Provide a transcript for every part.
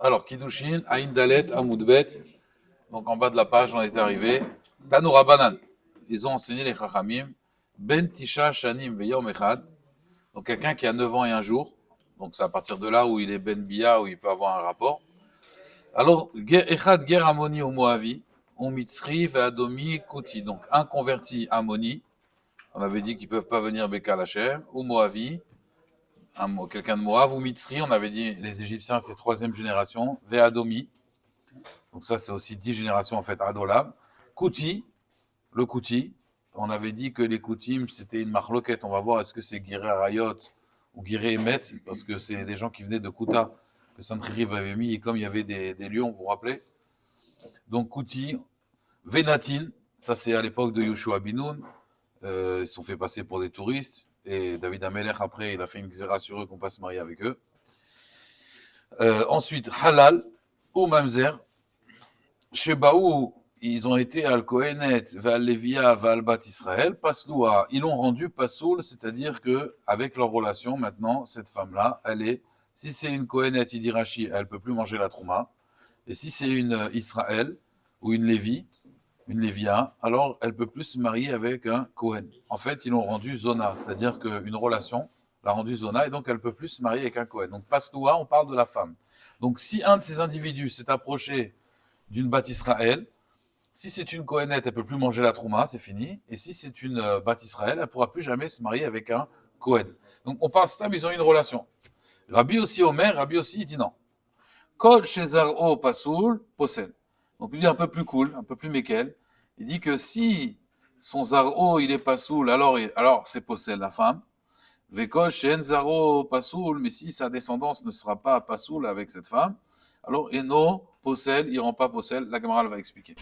Alors, Kiddushin, Aïn Dalet, Amoudbet. Donc, en bas de la page, on est arrivé. Tanoura Banan. Ils ont enseigné les Chachamim. Ben Tisha Shanim Veyom Echad. Donc, quelqu'un qui a 9 ans et un jour. Donc, c'est à partir de là où il est Ben Bia, où il peut avoir un rapport. Alors, Echad Ger Amoni ou Moavi. On Mitzri Veadomi Kouti. Donc, un converti Amoni. On avait dit qu'ils ne peuvent pas venir Bekal Hashem. Ou Moavi. Quelqu'un de Moab. Ou Mitzri. On avait dit les Égyptiens, c'est troisième génération. Veadomi. Donc ça, c'est aussi 10 générations en fait Adolam. Kouti, le Kouti. On avait dit que les Koutim, c'était une marloquette. On va voir est-ce que c'est Guiré Arayot ou Guiré Emet, parce que c'est des gens qui venaient de Kouta, que Santriv avait mis, et comme il y avait des lions, vous vous rappelez. Donc Kouti, Venatin, ça c'est à l'époque de Yoshua Binoun. Ils se sont fait passer pour des touristes. Et David Amelech, après, il a fait une xéra sur eux qu'on passe marier avec eux. Ensuite, Halal ou Mamzer. Shebaou, ils ont été al Kohenet, Val Levia, Val Bat Israël, Pasloua, ils l'ont rendu Pasoul, c'est-à-dire que avec leur relation, maintenant, cette femme-là, elle est, si c'est une Kohenet, il dit Rashi, elle peut plus manger la trouma, et si c'est une Israël ou une Lévi, une Lévia, alors elle peut plus se marier avec un Kohen. En fait, ils l'ont rendu Zona, c'est-à-dire qu'une relation l'a rendu Zona, et donc elle peut plus se marier avec un Kohen. Donc Pasloua, on parle de la femme. Donc si un de ces individus s'est approché d'une Bat Israël. Si c'est une Kohenet, elle peut plus manger la trouma, c'est fini. Et si c'est une Bat Israël, elle pourra plus jamais se marier avec un Kohen. Donc on parle Stam, ils ont une relation. Rabbi aussi Omer, Rabbi aussi il dit non. Kol Shezaro Pasoul Posel. Donc il dit un peu plus cool, un peu plus mékel. Il dit que si son Zaro il est Pasoul, alors c'est Posel la femme. Vekol Shen Zaro Pasoul, mais si sa descendance ne sera pas Pasoul avec cette femme, alors Eno Posel, il rend pas Posel. La Gemara va expliquer.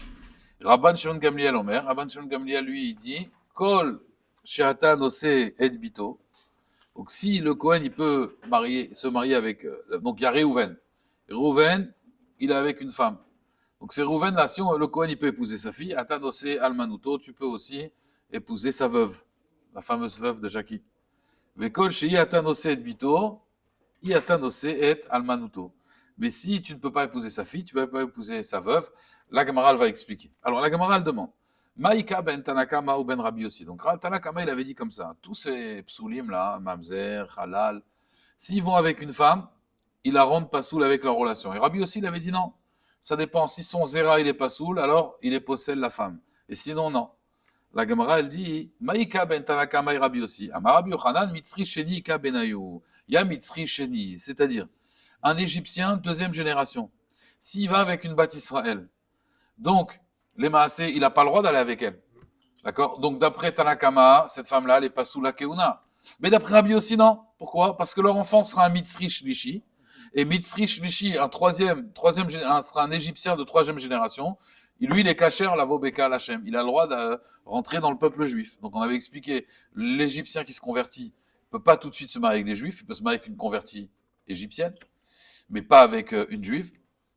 Rabban Shimon Gamliel Omer, Rabban Shimon Gamliel lui il dit Kol Sheata Nose et Bito. Donc si le Kohen il peut se marier avec, donc il y a Réhouven. Réhouven, il est avec une femme. Donc c'est Réhouven là, si le Kohen il peut épouser sa fille, Ata Nose Almanuto, tu peux aussi épouser sa veuve, la fameuse veuve de Jackie. Vekol Shei Ata Nose et Bito, Iata Nose et Almanuto. Mais si tu ne peux pas épouser sa fille, tu ne peux pas épouser sa veuve, la Gemara va expliquer. Alors la Gemara demande Maïka ben Tanakama ou ben Rabbi aussi. Donc Tanakama il avait dit comme ça tous ces psoulim là, Mamzer, Halal, s'ils vont avec une femme, ils la rendent pas soul avec leur relation. Et Rabbi aussi il avait dit non. Ça dépend. Si son Zera il est pas soul, alors il est possède la femme. Et sinon, non. La Gemara elle dit Maïka ben Tanakama et Rabbi aussi. Amarabi Yochanan Mitzri Sheni Ka Benayu. Ya Mitzri Sheni, c'est-à-dire un Égyptien deuxième génération. S'il va avec une Bat Israël, donc, les Maasé, il n'a pas le droit d'aller avec elle. D'accord. Donc, d'après Tanakama, cette femme-là, elle n'est pas sous la Keuna. Mais d'après Rabbi aussi, non. Pourquoi? Parce que leur enfant sera un Mitzri Shlishi. Et Mitzri Shlishi, sera un Égyptien de troisième génération. Et lui, il est cachère, la Vobeka Lachem. Il a le droit de rentrer dans le peuple juif. Donc, on avait expliqué, l'Égyptien qui se convertit ne peut pas tout de suite se marier avec des Juifs. Il peut se marier avec une convertie égyptienne, mais pas avec une Juive.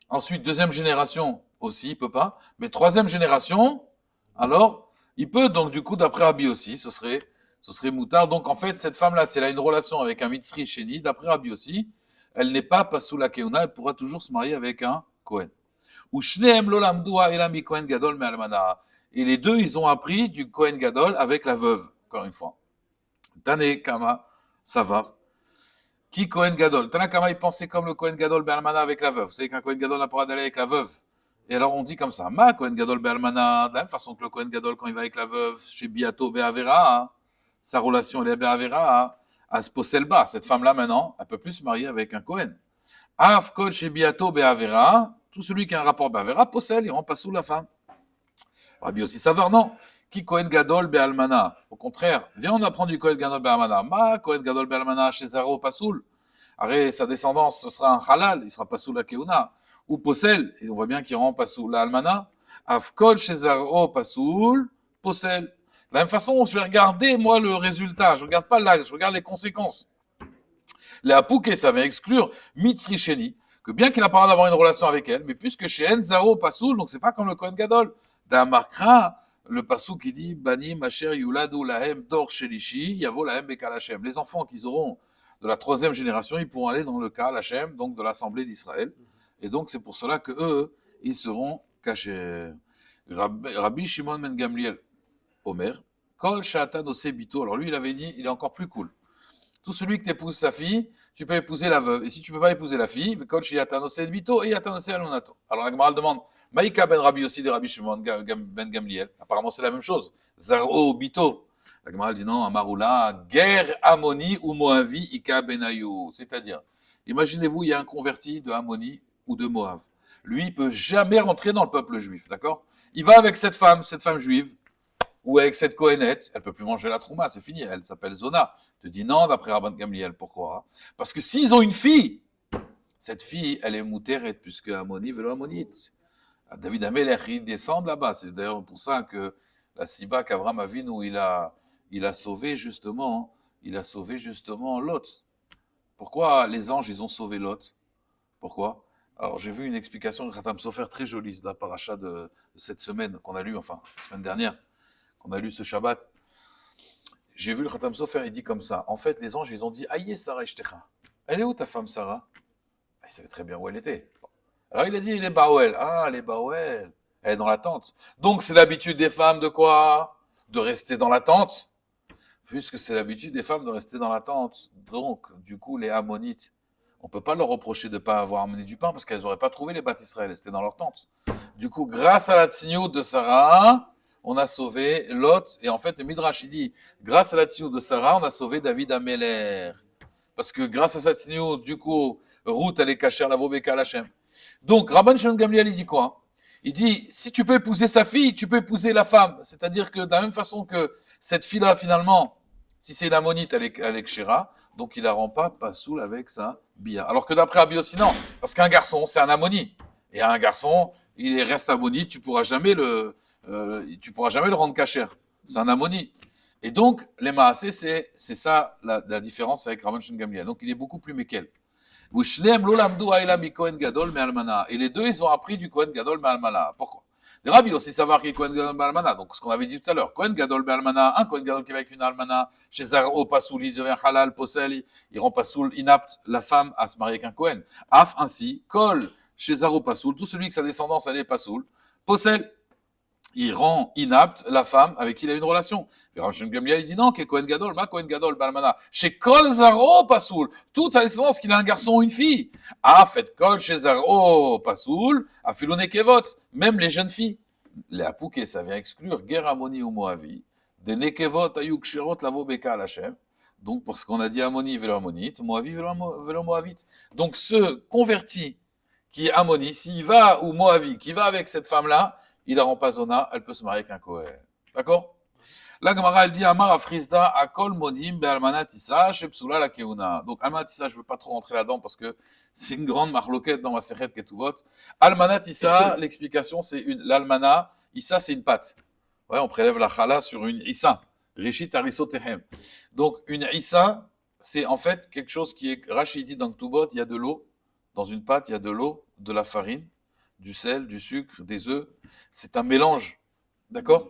Ensuite, deuxième génération aussi, il peut pas. Mais troisième génération, alors, il peut. Donc, du coup, d'après Rabbi aussi, ce serait moutard. Donc, en fait, cette femme-là, si elle a une relation avec un Mitzri Sheni, d'après Rabbi aussi, elle n'est pas sous la Keuna, elle pourra toujours se marier avec un Kohen. Ou Shneem Lolamdua Elami Kohen Gadol Me Almana. Et les deux, ils ont appris du Kohen Gadol avec la veuve, encore une fois. Tane Kama Savar. Qui Kohen Gadol? Tanakama, il pensait comme le Kohen Gadol Be'almana avec la veuve. Vous savez qu'un Kohen Gadol n'a pas le droit d'aller avec la veuve. Et alors on dit comme ça, Ma Kohen Gadol Be'almana, de la même façon que le Kohen Gadol quand il va avec la veuve, chez Biato Be'avera, hein, sa relation elle est Be'avera, à Sposelba, cette femme-là maintenant, elle peut plus se marier avec un Kohen. Af Kol chez Biato Be'avera, tout celui qui a un rapport Be'avera, Posel, il rend pas sous la femme. Rabbi aussi savoir, non. Qui Kohen Gadol Be'almana. Au contraire, viens on apprend du Kohen Gadol Be'almana. Ma Kohen Gadol Be'almana chez Zaro Pasoul. Arrête, sa descendance, ce sera un halal, il sera Pasoul la Keuna. Ou Posel, et on voit bien qu'il rend Pasoul la Almana. Afkol chez Zaro Pasoul, Posel. De la même façon, je vais regarder, moi, le résultat. Je regarde pas l'âge, je regarde les conséquences. Les Apouké, ça vient exclure Mitzri Sheni, que bien qu'il n'a pas d'avoir une relation avec elle, mais puisque chez Enzaro Pasoul, donc c'est pas comme le Kohen Gadol, d'un Markra, le pasou qui dit Bani Macher Yuladu Lahem Dor Shelishi, Yavo Lahem Bekal Hashem. Les enfants qu'ils auront de la troisième génération, ils pourront aller dans le Kal Hashem, donc de l'Assemblée d'Israël. Et donc, c'est pour cela que eux, ils seront cachés. Rabbi Shimon ben Gamliel, Omer, Kol Shatan Ose Bito. Alors lui, il avait dit, il est encore plus cool. Tout celui que t'épouses sa fille, tu peux épouser la veuve. Et si tu peux pas épouser la fille, Kol Shatan Ose Bito et Yatan Ose Alunato. Alors la Gemara demande, Maïka ben Rabbi aussi de Rabbi Shimon ben Gamliel. Apparemment, c'est la même chose. Zaro Bito. La Gemara dit non, Amaroula, guerre Ammoni ou Moavi Ika Benayu. C'est-à-dire, imaginez-vous, il y a un converti de Ammoni ou de Moab. Lui, il peut jamais rentrer dans le peuple juif, d'accord? Il va avec cette femme juive, ou avec cette Kohénette, elle peut plus manger la trouma, c'est fini, elle s'appelle Zona. Tu dis non, d'après Rabban Gamliel, pourquoi? Parce que s'ils ont une fille, cette fille, elle est mouteret, puisque Ammoni veut l'ammonite. David Amelech, il descend là-bas, c'est d'ailleurs pour ça que la Siba qu'Avram Avinu, il a sauvé justement Lot. Pourquoi les anges, ils ont sauvé Lot? Pourquoi? Alors, j'ai vu une explication de Khatam Sofer très jolie de la paracha de cette semaine qu'on a lu, enfin, la semaine dernière, qu'on a lu ce Shabbat. J'ai vu le Khatam Sofer, il dit comme ça. En fait, les anges, ils ont dit, Aïe, Sarah Ishtecha. Elle est où ta femme, Sarah? Il savait très bien où elle était. Alors, il a dit, elle est Baouel. Ah, elle est Baouel. Elle est dans la tente. Donc, c'est l'habitude des femmes de quoi? De rester dans la tente. Puisque c'est l'habitude des femmes de rester dans la tente. Donc, du coup, les Ammonites, on ne peut pas leur reprocher de ne pas avoir amené du pain parce qu'elles n'auraient pas trouvé les bâtes Israël, elles étaient dans leur tente. Du coup, grâce à la tzniut de Sarah, on a sauvé Lot. Et en fait, le Midrash, il dit, grâce à la tzniut de Sarah, on a sauvé David Améler. Parce que grâce à cette tzniut, du coup, Ruth, elle est cachée à la Vobeka Lachem. Donc, Rabban Shimon Gamliel, il dit quoi? Il dit, si tu peux épouser sa fille, tu peux épouser la femme. C'est-à-dire que de la même façon que cette fille-là, finalement, si c'est une ammonite, elle est kshira, donc il la rend pas pasoul avec sa bia. Alors que d'après Rabbi aussi, non, parce qu'un garçon, c'est un ammoni. Et un garçon, il reste ammoni, tu pourras jamais le rendre kasher. C'est un ammoni. Et donc, les maasé, c'est ça la différence avec Rabban Shimon Gamliel. Donc, il est beaucoup plus mékel. Et les deux, ils ont appris du Kohen Gadol Me'almana. Pourquoi? Les Rabbi aussi savoir qui est Kohen Gadol Me'almana. Donc, ce qu'on avait dit tout à l'heure. Kohen Gadol Me'almana, un Kohen Gadol qui va avec une almana, chez Zaro Pasoul, il devient halal, posel, il rend Pasoul inapte la femme à se marier avec un Kohen. Af, ainsi, Kol, chez Zaro Pasoul, tout celui que sa descendance, elle est Pasoul, posel, il rend inapte la femme avec qui il a une relation. Et Rabban Gamliel, il dit non, qu'est Kohen Gadol, ma Kohen Gadol, Balmana. Chez Kol Zaro Pasoul, toute sa descendance qu'il a un garçon ou une fille. Ah, fait Kol chez Zaro Pasoul, a Filone Kevot, même les jeunes filles. Les Apouké, ça vient exclure Ger Ammoni ou Moavi, des Nekevot Ayuk Shirot Lavo Beka Lachem. Donc, parce qu'on a dit Ammoni vélo Ammonite, Moavi vélo Moavite. Donc, ce converti qui est Ammoni, s'il va, ou Moavi, qui va avec cette femme-là, il la rend pas zona, elle peut se marier avec un Kohen. D'accord? La Gemara, elle dit Amar Afrizda Akol Modim Be'almanat Issa Shepsula la Keuna. Donc, Almanat Issa, je ne veux pas trop rentrer là-dedans parce que c'est une grande marloquette dans ma Sechet Ketuvot. Almanat Issa, l'explication, c'est l'Almana. Issa, c'est une pâte. Ouais, on prélève la chala sur une Issa. Rishit Ariso Tehem. Donc, une Issa, c'est en fait quelque chose qui est Rachid dit dans Ketuvot, il y a de l'eau. Dans une pâte, il y a de l'eau, de la farine, du sel, du sucre, des œufs. C'est un mélange. D'accord?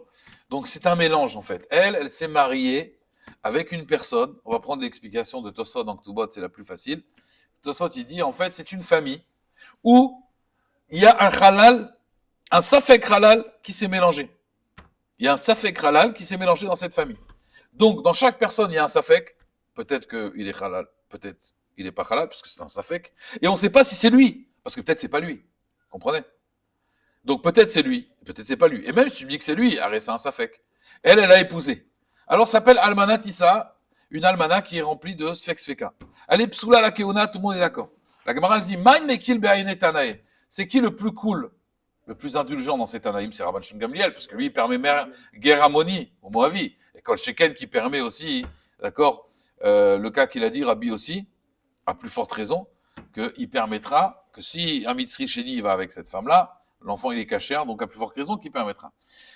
Donc, c'est un mélange, en fait. Elle s'est mariée avec une personne. On va prendre l'explication de Tosot dans Ketubot, c'est la plus facile. Tosot, il dit, en fait, c'est une famille où il y a un halal, un safek halal qui s'est mélangé. Il y a un safek halal qui s'est mélangé dans cette famille. Donc, dans chaque personne, il y a un safek. Peut-être qu'il est halal, peut-être il n'est pas halal, parce que c'est un safek. Et on ne sait pas si c'est lui, parce que peut-être c'est pas lui. Comprenez? Donc peut-être c'est lui, peut-être c'est pas lui. Et même si tu me dis que c'est lui, arrête, c'est un safek. Elle a épousé. Alors ça s'appelle Almanat Issa, une almana qui est remplie de sfek-sfeka. Elle est psoula la keuna, tout le monde est d'accord. La Gemara dit, Maïn mekil be'ayne tanae. C'est qui le plus cool, le plus indulgent dans ces tanaïm? C'est Rabban Shimon Gamliel, parce que lui, il permet guerre Ammoni, au Moavi. Et Kol Sheken qui permet aussi, d'accord, le cas qu'il a dit, Rabbi aussi, à plus forte raison, qu'il permettra que si un Mitzri Sheni va avec cette femme-là, l'enfant il est caché, donc à plus forte raison qu'il permettra.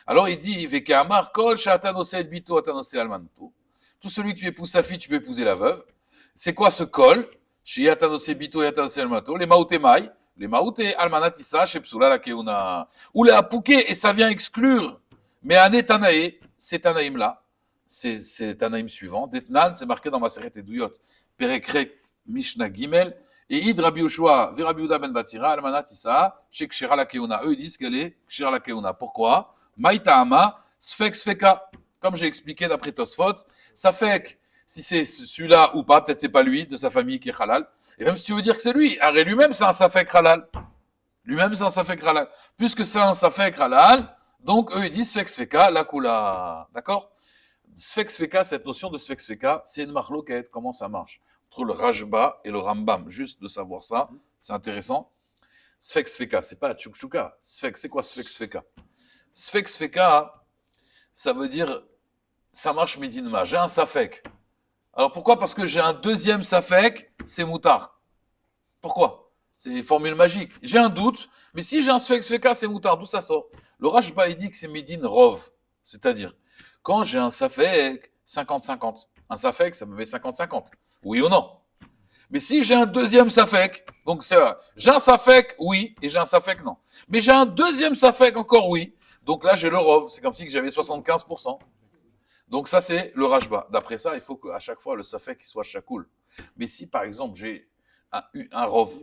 Alors il dit, Vekeamar kol shatanosé et bito atanosé almanto. Tout celui qui épouse sa fille, tu peux épouser la veuve. C'est quoi ce kol? Chez atanosé bito et atanosé almanto. Les maouté maï, les maouté almanatissa, chez psula la keuna. Ou les apouké, et ça vient exclure. Mais un etanae, c'est Tanaïm là. C'est Tanaïm suivant. Detnan, c'est marqué dans ma série Douyot. Perekret Mishnah Gimel. Et Id Rabbi Yoshua, ve Rabbi Yehuda ben Batira, Almanat Issa, chez Kshira la Keuna. Eux, ils disent qu'elle est Kshira la Keuna. Pourquoi? Maïta'ama, Sfek Sfeka. Comme j'ai expliqué d'après Tosfot, Safek, si c'est celui-là ou pas, peut-être c'est pas lui, de sa famille qui est halal. Et même si tu veux dire que c'est lui, Arrêt lui-même, c'est un Safek halal. Lui-même, c'est un Safek halal. Puisque c'est un Safek halal, donc eux, ils disent Sfek Sfeka, la Kula. D'accord? Sfek Sfeka, cette notion de Sfek Sfeka, c'est une marloquette. Comment ça marche? Entre le Rajba et le Rambam. Juste de savoir ça, c'est intéressant. Sfek Sfeka, c'est pas Tchoukchouka. Sfek, c'est quoi Sfek Sfeka? Sfek Sfeka, ça veut dire, ça marche midinma. J'ai un Safek. Alors pourquoi? Parce que j'ai un deuxième Safek, c'est Moutar. Pourquoi? C'est une formule magique. J'ai un doute, mais si j'ai un Sfek Sfeka, c'est Moutar. D'où ça sort? Le Rajba, il dit que c'est midin Rov. C'est-à-dire, quand j'ai un Safek, 50-50. Un Safek, ça me met 50-50. Oui ou non? Mais si j'ai un deuxième Safek, donc c'est j'ai un Safek, oui, et j'ai un Safek, non. Mais j'ai un deuxième Safek, encore oui. Donc là, j'ai le Rov. C'est comme si j'avais 75%. Donc ça, c'est le Rajba. D'après ça, il faut qu'à chaque fois, le Safek soit Shakoul. Mais si, par exemple, j'ai un Rov,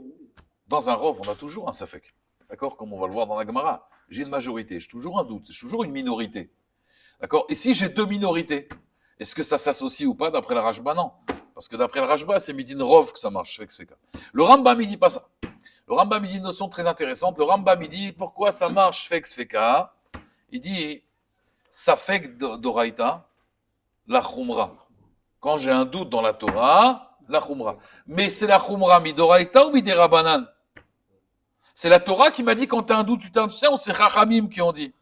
dans un Rov, on a toujours un Safek. D'accord? Comme on va le voir dans la Gemara. J'ai une majorité, j'ai toujours un doute, j'ai toujours une minorité. D'accord? Et si j'ai deux minorités, est-ce que ça s'associe ou pas d'après le Rajba? Non. Parce que d'après le Rajba, c'est Midin Rov que ça marche. Le Rambam, il dit pas ça. Le Rambam, il dit une notion très intéressante. Le Rambam, il dit pourquoi ça marche Feka. Il dit Safek d'Oraïta, la Khumra. Quand j'ai un doute dans la Torah, la Khumra. Mais c'est la Khumra midoraïta ou miderabanan? C'est la Torah qui m'a dit quand tu as un doute, tu t'abstiens, ou c'est Chachamim qui ont dit?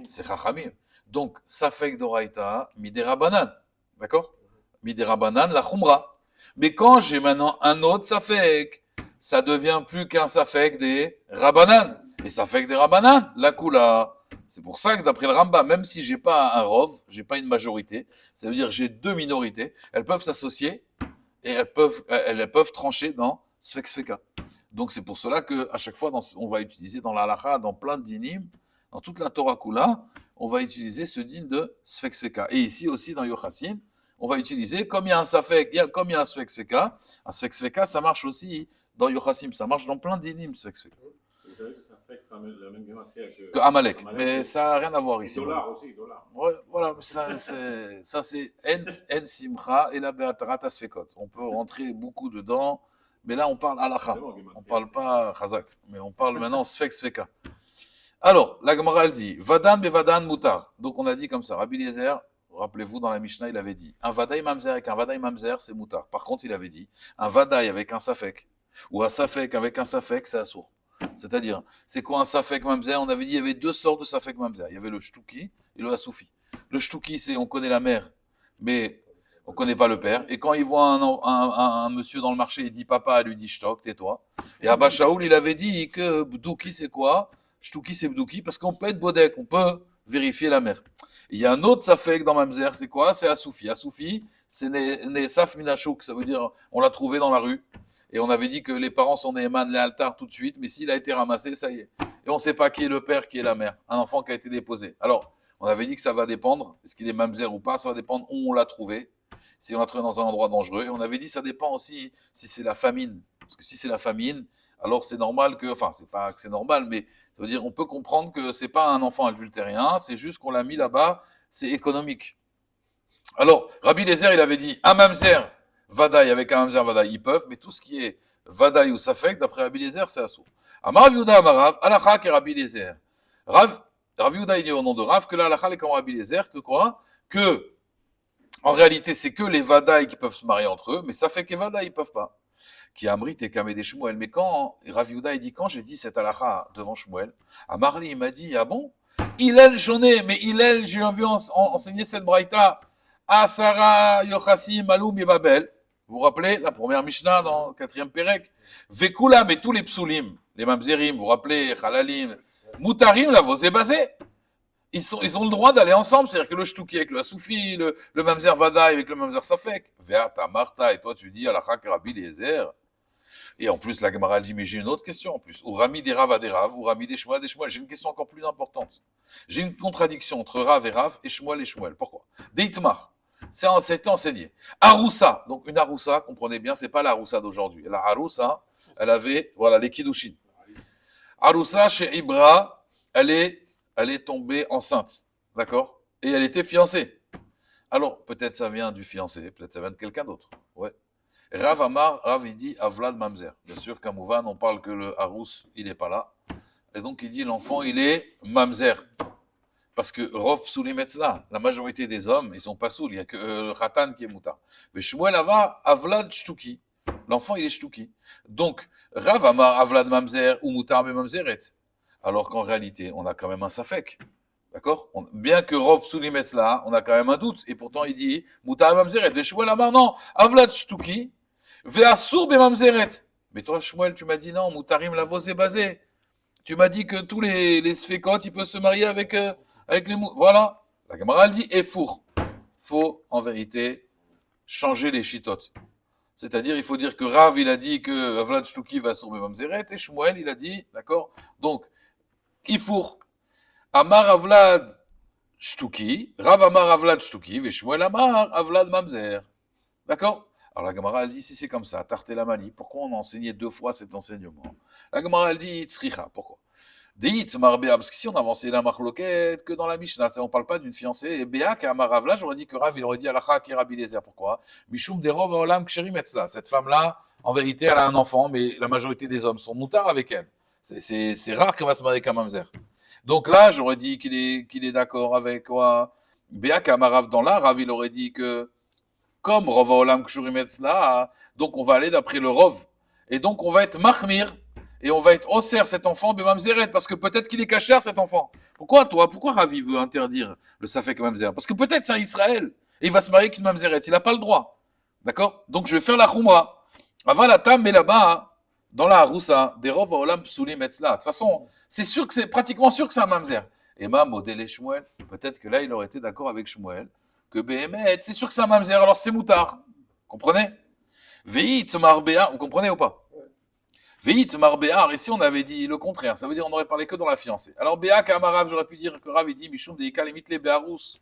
C'est Chachamim. Donc, Safek d'Oraïta, miderabanan. D'accord? Miderabanan, la Khumra. Mais quand j'ai maintenant un autre Safek, ça devient plus qu'un Safek des Rabanan. Et Safek des Rabanan, la Kula. C'est pour ça que d'après le Rambam, même si j'ai pas un Rov, j'ai pas une majorité, ça veut dire que j'ai deux minorités, elles peuvent s'associer et elles peuvent trancher dans Sfek Sfeka. Donc c'est pour cela que à chaque fois, on va utiliser dans la halakha, dans plein de dinim, dans toute la Torah Kula, on va utiliser ce din de Sfek Sfeka. Et ici aussi dans Yochassim, on va utiliser, comme il y a un Safek, comme il y a un Sfek Sfeka, ça marche aussi dans Yochassim, ça marche dans plein de dinim, Sfek Sfeka. Vous savez que ça fait que ça a la même gématrie que Amalek. Mais ça n'a rien à voir ici. Dollar aussi, dollar. Ouais, voilà, ça c'est En Simcha et la Beatarat Asfekot. On peut rentrer beaucoup dedans, mais là on parle halakha. On ne parle pas chazak, mais on parle maintenant Sfek Sfeka. Alors, la Gemara elle dit Vadan bevadan mutar. Donc on a dit comme ça, Rabbi Eliezer, rappelez-vous dans la Mishnah, il avait dit un Vadaï Mamzer avec un Vadaï Mamzer, c'est mutar. Par contre, il avait dit un Vadaï avec un Safek ou un Safek avec un Safek, c'est assour. C'est-à-dire, c'est quoi un Safek Mamzer? On avait dit qu'il y avait deux sortes de Safek Mamzer. Il y avait le Shtuki et le Hasoufi. Le Shtuki, c'est on connaît la mère, mais on ne connaît pas le père. Et quand il voit un monsieur dans le marché, il dit papa, il lui dit Shtok, tais-toi. Et Abba Shaoul, il avait dit que Bdouki, c'est quoi? Shtuki, c'est Bdouki, parce qu'on peut être Bodek, on peut vérifier la mère. Et il y a un autre Safek dans Mamzer, c'est quoi? C'est Hasoufi. Hasoufi, c'est Nesaf Minachouk, ça veut dire on l'a trouvé dans la rue. Et on avait dit que les parents sont Neheman, les altar tout de suite, mais s'il a été ramassé, ça y est. Et on ne sait pas qui est le père, qui est la mère. Un enfant qui a été déposé. Alors, on avait dit que ça va dépendre, est-ce qu'il est mamzer ou pas, ça va dépendre où on l'a trouvé. Si on l'a trouvé dans un endroit dangereux. Et on avait dit que ça dépend aussi si c'est la famine. Parce que si c'est la famine, alors c'est normal que, enfin, c'est pas que c'est normal, mais ça veut dire on peut comprendre que c'est pas un enfant adultérien, c'est juste qu'on l'a mis là-bas, c'est économique. Alors, Rabbi Eliezer, il avait dit un mamzer, Vadaï avec un Mamzer Vadaï, ils peuvent, mais tout ce qui est Vadaï ou Safek, d'après Rabbi Eliezer, c'est assourd. Amar Rav Yehuda Amarav, Alakha et Rabbi Eliezer. Rav Yehuda, il dit au nom de Rav que là, Alakha est comme Rabbi Eliezer, que quoi? Que, en réalité, c'est que les Vadaï qui peuvent se marier entre eux, mais Safek et Vadaï, ils peuvent pas. Qui Amrit et Kamé Shmuel. Mais quand, Rav Yehuda, il dit, quand j'ai dit cette Alakha devant Shmuel, Amarli, il m'a dit, ah bon? Hillel Joné, mais Hillel, j'ai vu enseigner cette braïta. Asara Yochassim Alum et Babel. Vous vous rappelez la première Mishnah dans le 4e Pérec? Vekula, mais tous les psulim, les mamzerim, vous vous rappelez, Chalalim, Mutarim, la vosé basé. Ils ont le droit d'aller ensemble, c'est-à-dire que le Shtuki avec le Hasoufi, le mamzer Vadaï avec le mamzer Safek. Veata Marta, et toi tu dis à la Chak Rabbi Eliezer. Et en plus, la Gemara dit, mais j'ai une autre question en plus. Ou Rami des Rav à des Rav, ou Rami des Shmuel à des Shmuel. J'ai une question encore plus importante. J'ai une contradiction entre Rav et Rav et Shmuel et Shmuel. Pourquoi? Deitmar. C'était enseigné. Aroussa, donc une aroussa, comprenez bien, c'est pas la aroussa d'aujourd'hui. La aroussa, elle avait, voilà, les kiddushin. Aroussa chez Ibra, elle est tombée enceinte, d'accord? Et elle était fiancée. Alors, peut-être ça vient du fiancé, peut-être ça vient de quelqu'un d'autre. Ouais. Rav Amar, Rav il dit Avlad Mamzer. Bien sûr qu'à Mouvan, on parle que le Harous, il n'est pas là. Et donc il dit l'enfant, il est Mamzer. Parce que Rov Soulim Etzla, la majorité des hommes, ils sont pas saouls, il n'y a que le Khatan qui est mouta. Mais Shmuel Ava, Avlad Shtuki. L'enfant, il est Shtuki. Donc, Rav Amar, Avlad Mamzer, ou Moutar Mamzeret. Alors qu'en réalité, on a quand même un Safek. D'accord? Bien que Rov Soulim Etzla, on a quand même un doute. Et pourtant, il dit Moutar Mamzeret. Et Shmuel Amar, non, Avlad Shtuki. Ve'asur Mamzeret. Mais toi, Shmuel, tu m'as dit non, Moutarim la vosé basé. Tu m'as dit que tous les sfécotes, ils peuvent se marier avec les mous. Voilà. La Gemara, elle dit Efour. Faut, en vérité, changer les chitotes. C'est-à-dire, il faut dire que Rav, il a dit que Avlad Shtuki va sur Mamzeret, et Shmuel, il a dit, d'accord? Donc, Efour. Amar Avlad Shtuki, Rav Amar Avlad Shtuki, et Shmuel Amar Avlad Mamzer. D'accord? Alors la Gemara, elle dit, si c'est comme ça, Tarté la Mali, pourquoi on a enseigné 2 fois cet enseignement? La Gemara, elle dit, Tzricha, pourquoi? Deit Marbea, parce que si on avançait la marloquette que dans la Mishnah, on ne parle pas d'une fiancée, et Béa, qui a Amarav, là, j'aurais dit que Rav, il aurait dit Alacha qui Rabbi Lezer. Pourquoi? Mishum derov olam ksherim etzla. Cette femme-là, en vérité, elle a un enfant, mais la majorité des hommes sont moutards avec elle. C'est rare qu'elle va se marier avec un mamzer. Donc là, j'aurais dit qu'il est d'accord avec quoi? Béa, qui a Amarav dans là, Rav, il aurait dit que, comme Rov olam ksherim etzla, donc on va aller d'après le Rov. Et donc on va être mahmir. Et on va être osser cet enfant de Mamzeret, parce que peut-être qu'il est caché cet enfant. Pourquoi Ravi veut interdire le Safek Mamzer? Parce que peut-être c'est un Israël, et il va se marier avec une Mamzeret, il n'a pas le droit. D'accord? Donc je vais faire la Khumra. Ava la tam, mais là-bas, dans la Haroussa, des Rov Olam Psulim Etzla. De toute façon, c'est pratiquement sûr que c'est un Mamzer. Et ma modèle et Shmuel, peut-être que là, il aurait été d'accord avec Shmuel, que Behemet, c'est sûr que c'est un Mamzer, alors c'est moutard. Comprenez? Veit Marbea, vous comprenez ou pas? Veit mar Béar, ici on avait dit le contraire, ça veut dire on aurait parlé que dans la fiancée. Alors Béa Kamarav, j'aurais pu dire que Rav il dit Mishum Deika limite les Béarous.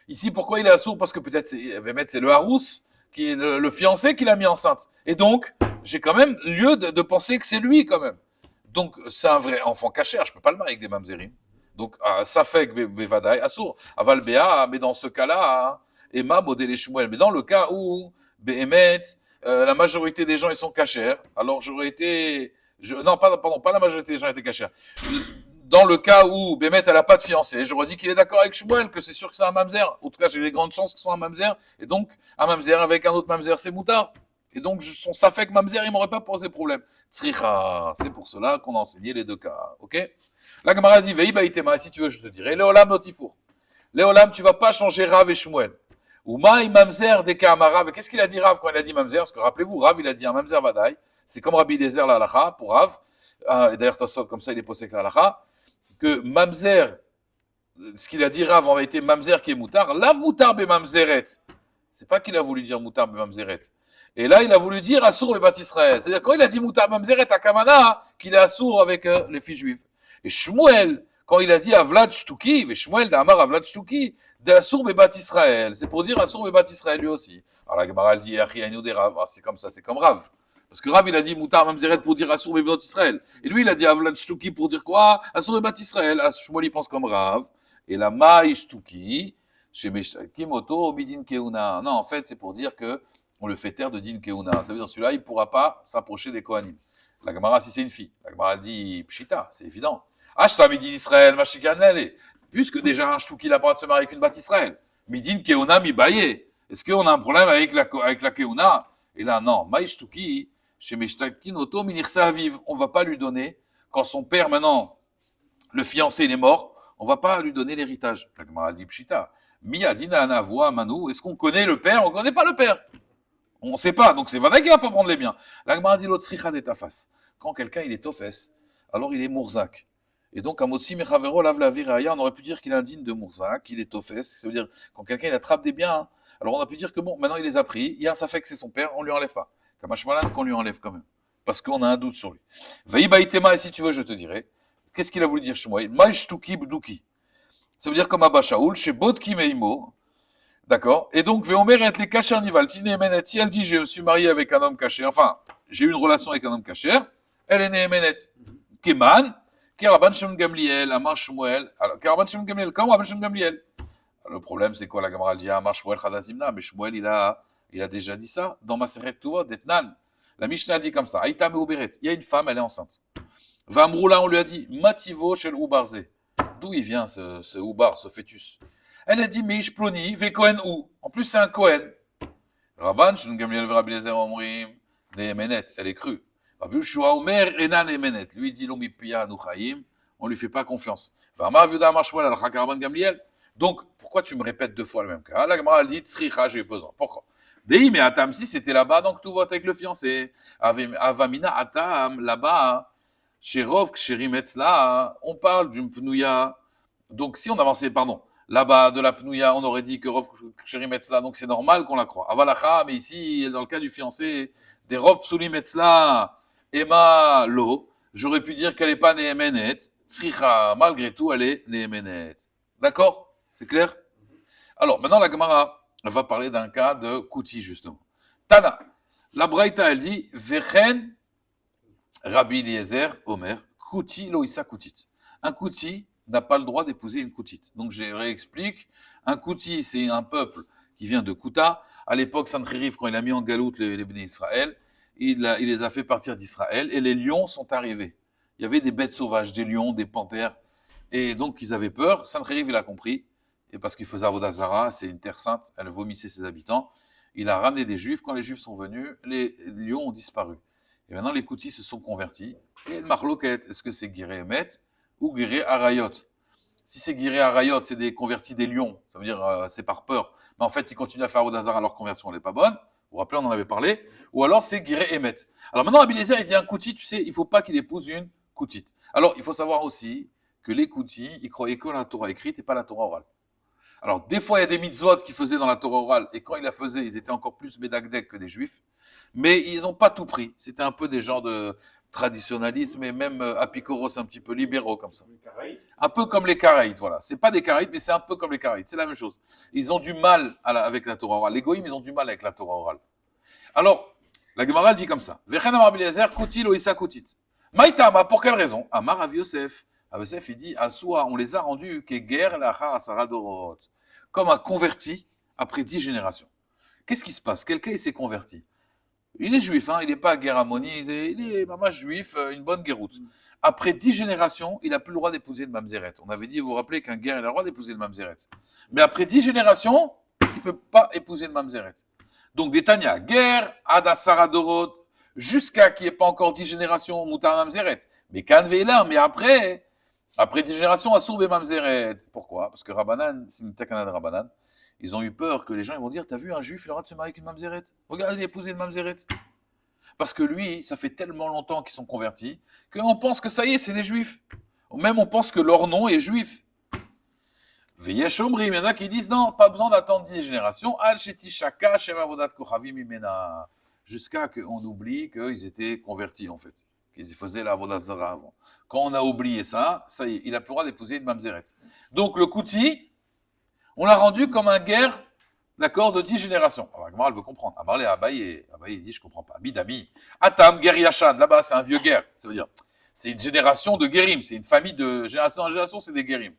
Ici pourquoi il est assourd? Parce que peut-être c'est le Harous, qui est le fiancé qui l'a mis enceinte. Et donc, j'ai quand même lieu de penser que c'est lui quand même. Donc c'est un vrai enfant cachère, je peux pas le marier avec des mamzerim. Donc ça fait que Bevadaï assourd. Aval Béa, mais dans ce cas-là, Emma modèle Shmuel. Mais dans le cas où Behemet, la majorité des gens ils sont cachers. Alors j'aurais été, non pas la majorité des gens étaient cachers. Dans le cas où Bémet elle a pas de fiancé, j'aurais dit qu'il est d'accord avec Shmuel que c'est sûr que c'est un mamzer. En tout cas j'ai les grandes chances que ce soit un mamzer. Et donc un mamzer avec un autre mamzer c'est moutard. Et donc son safek mamzer il m'aurait pas posé problème. Tzricha, c'est pour cela qu'on a enseigné les 2 cas. Ok? La Gemara dit Vei baïtema, si tu veux je te dirai. Léolam notifour. Léolam tu vas pas changer Rav et Shmuel. Ou Maï Mamzer des Kamarav. Qu'est-ce qu'il a dit Rav quand il a dit Mamzer? Parce que rappelez-vous, Rav, il a dit un Mamzer Vadaï. C'est comme Rabbi Lezer la halacha pour Rav. Et d'ailleurs, Tosot, comme ça, il est posé avec la halacha. Que Mamzer, ce qu'il a dit Rav en vérité, Mamzer qui est moutar. Lav moutar be Mamzeret. C'est pas qu'il a voulu dire moutar be Mamzeret. Et là, il a voulu dire Assour be Bat Israël. C'est-à-dire, quand il a dit moutar Mamzeret à Kamana, qu'il est Assour avec les filles juives. Et Shmuel, quand il a dit Avlad Shtuki, et Shmuel d'Amar Avlad Shtuki, d'Assour Bebat Israël. C'est pour dire Assour Bebat Israël lui aussi. Alors la Gemara dit Achianu des Rav. C'est comme ça, c'est comme Rav. Parce que Rav il a dit Moutar Mamzeret pour dire Assour Bebat Israël. Et lui il a dit Avlad Shtuki pour dire quoi? Assour Bebat Israël. Shmuel il pense comme Rav. Et la Maï Shtuki, chez Meshtakim Oto, Midin Keuna. Non, en fait c'est pour dire que on le fait taire de Din Keuna. Ça veut dire celui-là il pourra pas s'approcher des Kohanim. La Gemara si c'est une fille. La Gemara dit Pshita, c'est évident. Ashta Midin Israël, Mashikanele. Puisque déjà un Shtuki n'a pas le droit de se marier avec une Bat Israël. Midin Keuna mi-baye. Est-ce qu'on a un problème avec la Keuna? Et là, non. Maï Shtuki, chez Meshtakin Oto, Minirsa Aviv. On ne va pas lui donner, quand son père, maintenant, le fiancé, il est mort, on ne va pas lui donner l'héritage. La Gemara dit Pshita. Miadina Anavoa Manu. Est-ce qu'on connaît le père? On ne connaît pas le père. On ne sait pas. Donc c'est Vada qui ne va pas prendre les biens. La Gemara dit l'autre Sricha d'Etafas. Quand quelqu'un, il est Tofes, alors il est Mourzak. Et donc, à Motsi Mechavero lave la viraya, on aurait pu dire qu'il est indigne de Mourzak, qu'il est Tofes. Ça veut dire, quand quelqu'un il attrape des biens, alors on a pu dire que bon, maintenant il les a pris, il y a un safek, c'est son père, on lui enlève pas. Kamashmalan, qu'on lui enlève quand même. Parce qu'on a un doute sur lui. Vaïbaïtema, et si tu veux, je te dirai. Qu'est-ce qu'il a voulu dire Shmuel? Maïshtuki bduki. Ça veut dire comme Abba Shaoul, chez Bodki Meimo, D'accord? Et donc, Veomer et les kasher nivalti nehemenet. Si elle dit, je me suis marié avec un homme caché, enfin, j'ai eu une relation avec un homme caché, elle est nehemenet. Keman, Keraban Shem Gamliel, Amar Shmuel. Alors, Keraban Shem Gamliel, quand Rabban Shem Gamliel? Le problème, c'est quoi? La Gemara dit, Amar Shmuel Chadazimna, mais Shmuel, il a déjà dit ça dans Maseret Tuvot, d'Etnan. La Mishnah dit comme ça, Aïta Meuberet. Il y a une femme, elle est enceinte. Vamroula, on lui a dit, Mativo shel Ubarze. D'où il vient ce Ubar, ce fœtus? Elle a dit, mais Ishploni, ve Kohen ou. En plus, c'est un Kohen. Rabban, Shem Gamliel, Rabbi Eliezer, Omrim, Nehemenet, elle est crue. Rabbi Yoshua Omer, Enan Nehemenet. Lui, dit, Lomi Pia Nuchaim, on lui fait pas confiance. Vamar Viuda Amar Shmuel, Al-Chak Rabban Gamliel. Donc, pourquoi tu me répètes deux fois le même cas? La Gemara dit, Tzricha, j'ai besoin. Pourquoi? Dei, mais Atam, si c'était là-bas, donc tout vote avec le fiancé. Avamina Atam, là-bas, chez Rov, Ksherim Etzla, on parle d'une Pnouya. Donc, si on avançait, pardon, là-bas, de la Pnouya, on aurait dit que Rov, Ksherim Etzla, donc c'est normal qu'on la croie. Avalacha, mais ici, dans le cas du fiancé, des Rov, Psulim Etzla, Emma, Lo, j'aurais pu dire qu'elle n'est pas Nehemenet. Tzricha, malgré tout, elle est Nehemenet. D'accord? C'est clair? Alors, maintenant, la Gemara va parler d'un cas de Kouti, justement. Tana, la Braïta, elle dit, Vechen, Rabbi Eliezer, Omer, Kouti, Loïsa Koutit. Un Kouti n'a pas le droit d'épouser une Koutite. Donc, je réexplique. Un Kouti, c'est un peuple qui vient de Kouta. À l'époque, Sancheriv, quand il a mis en galoute les Béné Israël, il les a fait partir d'Israël et les lions sont arrivés. Il y avait des bêtes sauvages, des lions, des panthères. Et donc, ils avaient peur. Sancheriv, il a compris. Et parce qu'il faisait Avodah Zara, c'est une terre sainte, elle vomissait ses habitants. Il a ramené des Juifs. Quand les Juifs sont venus, les lions ont disparu. Et maintenant, les Koutis se sont convertis. Et Marloquet, est-ce que c'est Guiré Emet ou Guiré Arayot? Si c'est Guiré Arayot, c'est des convertis des lions. Ça veut dire c'est par peur. Mais en fait, ils continuent à faire Avodah Zara, leur conversion n'est pas bonne. Vous vous rappelez, on en avait parlé. Ou alors, c'est Guiré Emet. Alors maintenant, Rabbi Eliezer, il dit un Kouti, tu sais, il ne faut pas qu'il épouse une Koutite. Alors, il faut savoir aussi que les Koutis, ils croyaient que la Torah écrite et pas la Torah orale. Alors, des fois, il y a des mitzvot qu'ils faisaient dans la Torah orale, et quand ils la faisaient, ils étaient encore plus médagdek que des juifs, mais ils n'ont pas tout pris. C'était un peu des gens de traditionnalisme, et même apikoros un petit peu libéraux, comme ça. Un peu comme les Karaïtes, voilà. C'est pas des Karaïtes, mais c'est un peu comme les Karaïtes, c'est la même chose. Ils ont du mal avec la Torah orale. Les goïms, ils ont du mal avec la Torah orale. Alors, la Gemara, elle dit comme ça. Vechen amar Eliezer, koutil o issa koutit. Maïtama, pour quelle raison? Amar Rav Yosef. Rav Yosef, il dit, Assoua, on les a rendus keger lachar asara dorot, comme un converti après 10 générations. Qu'est-ce qui se passe? Quelqu'un, il s'est converti. Il est juif, hein, il n'est pas guéramoni, il est maman juif, une bonne guéroute. Après 10 générations, il n'a plus le droit d'épouser le mamzeret. On avait dit, vous vous rappelez qu'un guerre, il a le droit d'épouser le mamzeret. Mais après 10 générations, il ne peut pas épouser le mamzeret. Donc, des Tanya, guerre, adasara dorot, jusqu'à qu'il n'y ait pas encore 10 générations, moutar mamzeret. Mais kanveila, mais après 10 générations, Assour et Mamzeret. Pourquoi? Parce que Rabbanan, c'est une takana de Rabbanan. Ils ont eu peur que les gens ils vont dire, t'as vu un juif, il aura de se marier avec une Mamzeret? Regarde, il a épousé une Mamzeret. Parce que lui, ça fait tellement longtemps qu'ils sont convertis, qu'on pense que ça y est, c'est des juifs. Ou même on pense que leur nom est juif. Veyesh Omri, il y en a qui disent, non, pas besoin d'attendre 10 générations. Al Sheti Shaka, Shema Vodat Kochavim Imena. Jusqu'à qu'on oublie qu'ils étaient convertis, en fait. Qu'ils faisaient la Avodah Zara avant. Quand on a oublié ça, ça y est, il n'a plus le droit d'épouser une mamzeret. Donc le Kouti, on l'a rendu comme un guerre, d'accord, de 10 générations. Alors Agmar, elle veut comprendre. Amarle Abaye, il dit, je ne comprends pas. Bidami, Atam, guerre Yachad, là-bas, c'est un vieux guerre. Ça veut dire, c'est une génération de guérim, c'est une famille de génération en génération, c'est des guérim.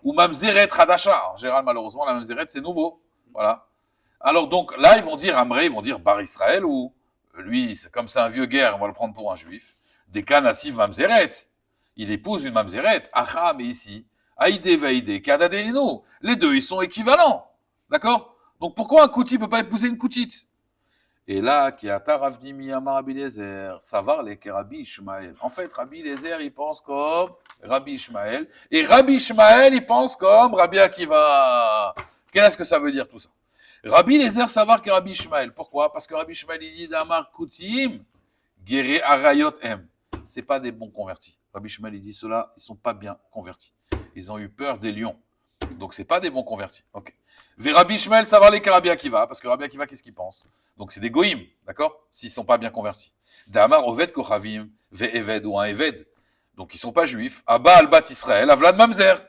Ou mamzeret Radasha. En général, malheureusement, la mamzeret, c'est nouveau. Voilà. Alors donc là, ils vont dire Amré, ils vont dire Bar Israël, ou lui, c'est comme c'est un vieux guerre, on va le prendre pour un juif. Des Kanassiv mamzeret. Il épouse une mamzeret. Acha, mais ici, Aïdé vaïdé, Kadadéno. Les deux, ils sont équivalents. D'accord? Donc pourquoi un Kouti ne peut pas épouser une Koutite? Et là, qui a Taravdimi Amar Rabbi Eliezer, savoir les Rabbi Ishmael. En fait, Rabbi Eliezer, il pense comme Rabbi Ishmael. Et Rabbi Ishmael, il pense comme Rabbi Akiva. Qu'est-ce que ça veut dire tout ça? Rabbi Eliezer, savoir que Rabbi Ishmael. Pourquoi? Parce que Rabbi Ishmael, il dit d'Amar Koutim, Guéré Arayot M. C'est pas des bons convertis. Rabbi Ishmael, il dit ceux-là, ils sont pas bien convertis. Ils ont eu peur des lions. Donc, c'est pas des bons convertis. Ok. Rabbi Ishmael, savoir les Rabbi Akiva, parce que Rabbi Akiva, qu'est-ce qu'il pense? Donc, c'est des goïms, d'accord? S'ils sont pas bien convertis. D'Amar Oved Kochavim, Eved ou un Eved. Donc, ils sont pas juifs. Abba al-Bat Israël, Avlad Mamzer.